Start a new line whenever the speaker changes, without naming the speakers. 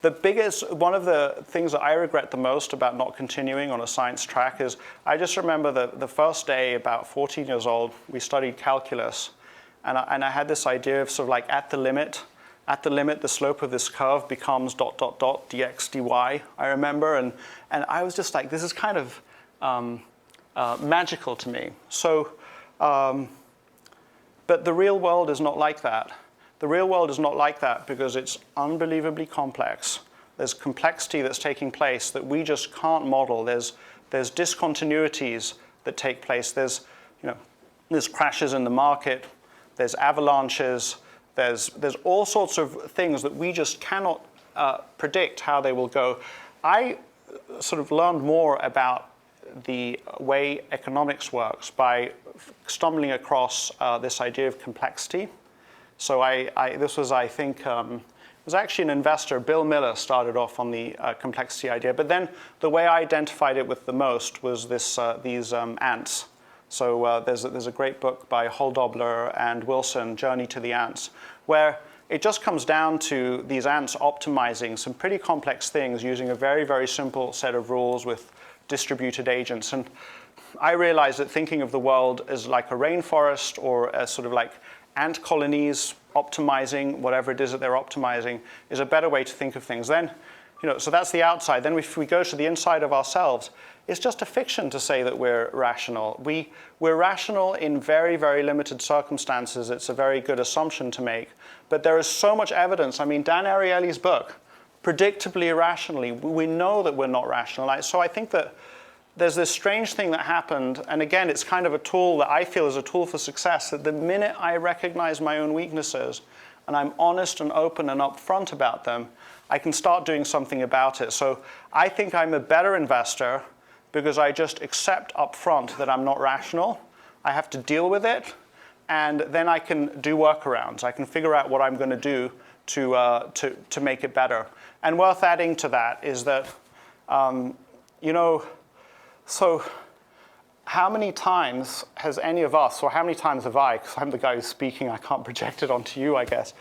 One of the things that I regret the most about not continuing on a science track is I just remember the first day, about 14 years old, we studied calculus, and I had this idea of sort of like at the limit, the slope of this curve becomes ... dx dy, I remember, and I was just like, this is kind of magical to me. So, but the real world is not like that. The real world is not like that because it's unbelievably complex. There's complexity that's taking place that we just can't model. There's discontinuities that take place. There's crashes in the market. There's avalanches. There's all sorts of things that we just cannot predict how they will go. I sort of learned more about the way economics works by stumbling across this idea of complexity. So this was, I think, it was actually an investor, Bill Miller, started off on the complexity idea. But then the way I identified it with the most was these ants. So there's a great book by Holdobler and Wilson, Journey to the Ants, where it just comes down to these ants optimizing some pretty complex things using a very, very simple set of rules with distributed agents. And I realized that thinking of the world as like a rainforest or a sort of like ant colonies optimizing whatever it is that they're optimizing is a better way to think of things. Then, so that's the outside. Then if we go to the inside of ourselves, it's just a fiction to say that we're rational. We're rational in very, very limited circumstances. It's a very good assumption to make. But there is so much evidence. I mean, Dan Ariely's book, Predictably Irrationally, we know that we're not rational. So I think that there's this strange thing that happened, and again, it's kind of a tool that I feel is a tool for success, that the minute I recognize my own weaknesses and I'm honest and open and upfront about them, I can start doing something about it. So I think I'm a better investor because I just accept upfront that I'm not rational. I have to deal with it, and then I can do workarounds. I can figure out what I'm going to do to make it better. And worth adding to that is that, so how many times has any of us, or how many times have I, because I'm the guy who's speaking, I can't project it onto you, I guess,